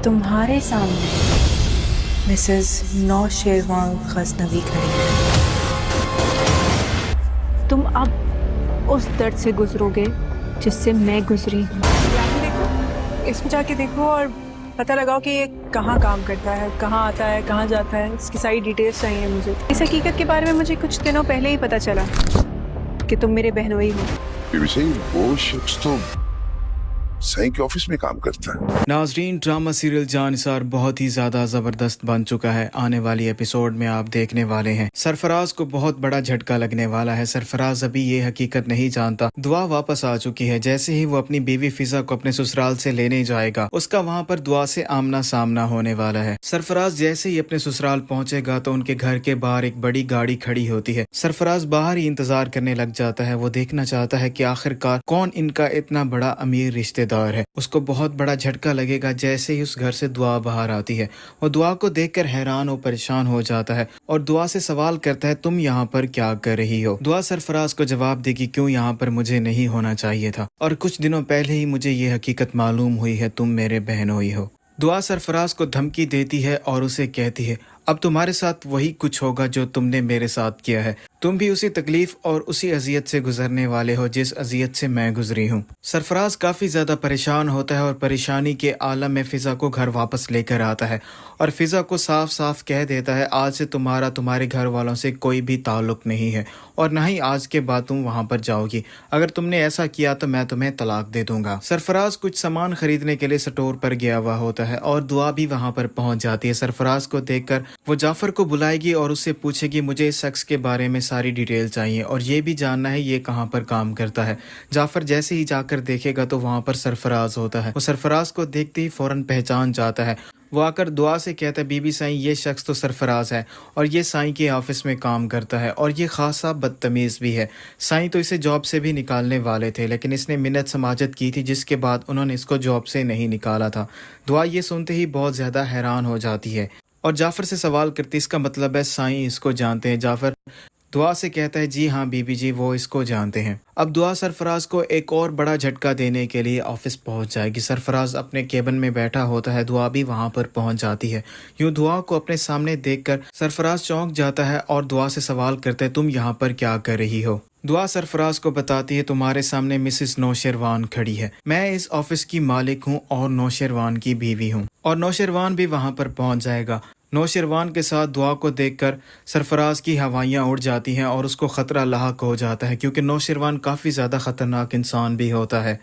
तुम्हारे सामने मिसेस नौशेरवान गजनवी खड़ी है। तुम अब उस दर्द से गुजरोगे जिससे मैं गुजरी हूँ। देखो, इसमें जाके देखो और पता लगाओ कि ये कहाँ काम करता है, कहाँ आता है, कहाँ जाता है। इसकी सारी डिटेल्स चाहिए मुझे। इस हकीकत के बारे में मुझे कुछ दिनों पहले ही पता चला कि तुम मेरे बहनोई हो। बीबी सिंह, वो शख्स तो साईं के ऑफिस में काम करता है। नाजरीन, ड्रामा सीरियल जानिसार बहुत ही ज्यादा जबरदस्त बन चुका है। आने वाली एपिसोड में आप देखने वाले हैं सरफराज को बहुत बड़ा झटका लगने वाला है। सरफराज अभी ये हकीकत नहीं जानता। दुआ वापस आ चुकी है। जैसे ही वो अपनी बीवी फिजा को अपने ससुराल से लेने जाएगा, उसका वहाँ पर दुआ से आमना सामना होने वाला है। सरफराज जैसे ही अपने ससुराल पहुंचेगा तो उनके घर के बाहर एक बड़ी गाड़ी खड़ी होती है। सरफराज बाहर ही इंतजार करने लग जाता है। वो देखना चाहता है कि आखिरकार कौन इनका इतना बड़ा अमीर रिश्तेदार है। उसको बहुत बड़ा झटका लगेगा जैसे ही उस घर से दुआ बाहर आती है। वो दुआ को देखकर हैरान और परेशान हो जाता है और दुआ से सवाल करता है, तुम यहाँ पर क्या कर रही हो? दुआ सरफराज को जवाब देगी, क्यों यहाँ पर मुझे नहीं होना चाहिए था, और कुछ दिनों पहले ही मुझे ये हकीकत मालूम हुई है, तुम मेरे बहनोई हो। दुआ सरफराज को धमकी देती है और उसे कहती है, अब तुम्हारे साथ वही कुछ होगा जो तुमने मेरे साथ किया है। तुम भी उसी तकलीफ और उसी अजियत से गुजरने वाले हो जिस अजियत से मैं गुजरी हूँ। सरफराज काफी ज्यादा परेशान होता है और परेशानी के आलम में फिजा को घर वापस लेकर आता है और फिजा को साफ साफ कह देता है, आज से तुम्हारे घर वालों से कोई भी ताल्लुक नहीं है और न ही आज के बाद तुम वहाँ पर जाओगी। अगर तुमने ऐसा किया तो मैं तुम्हें तलाक दे दूंगा। सरफराज कुछ सामान खरीदने के लिए स्टोर पर गया हुआ होता है और दुआ भी वहाँ पर पहुँच जाती है। सरफराज को देखकर वो जाफर को बुलाएगी और उससे पूछेगी, मुझे इस शख्स के बारे में सारी डिटेल चाहिए और ये भी जानना है ये कहाँ पर काम करता है। जाफर जैसे ही जाकर देखेगा तो वहाँ पर सरफराज होता है। वो सरफराज को देखते ही फौरन पहचान जाता है। वो आकर दुआ से कहता है, बीबी साईं, ये शख्स तो सरफराज है और ये साईं के ऑफिस में काम करता है और ये खासा बदतमीज़ भी है। साईं तो इसे जॉब से भी निकालने वाले थे, लेकिन इसने मिन्नत समाजत की थी जिसके बाद उन्होंने इसको जॉब से नहीं निकाला था। दुआ ये सुनते ही बहुत ज़्यादा हैरान हो जाती है और जाफर से सवाल करती, इसका मतलब है साईं इसको जानते हैं? जाफर दुआ से कहता है, जी हाँ बीबी जी, वो इसको जानते हैं। अब दुआ सरफराज को एक और बड़ा झटका देने के लिए ऑफिस पहुंच जाएगी। सरफराज अपने केबिन में बैठा होता है, दुआ भी वहां पर पहुंच जाती है। यूं दुआ को अपने सामने देखकर सरफराज चौंक जाता है और दुआ से सवाल करता है, तुम यहाँ पर क्या कर रही हो? दुआ सरफराज को बताती है, तुम्हारे सामने मिसेस नौशेरवान खड़ी है। मैं इस ऑफिस की मालिक हूँ और नौशेरवान की बीवी हूँ। और नौशेरवान भी वहाँ पर पहुँच जाएगा। नौशेरवान के साथ दुआ को देखकर सरफराज की हवाइयाँ उड़ जाती हैं और उसको खतरा लाहक हो जाता है, क्योंकि नौशेरवान काफ़ी ज़्यादा ख़तरनाक इंसान भी होता है।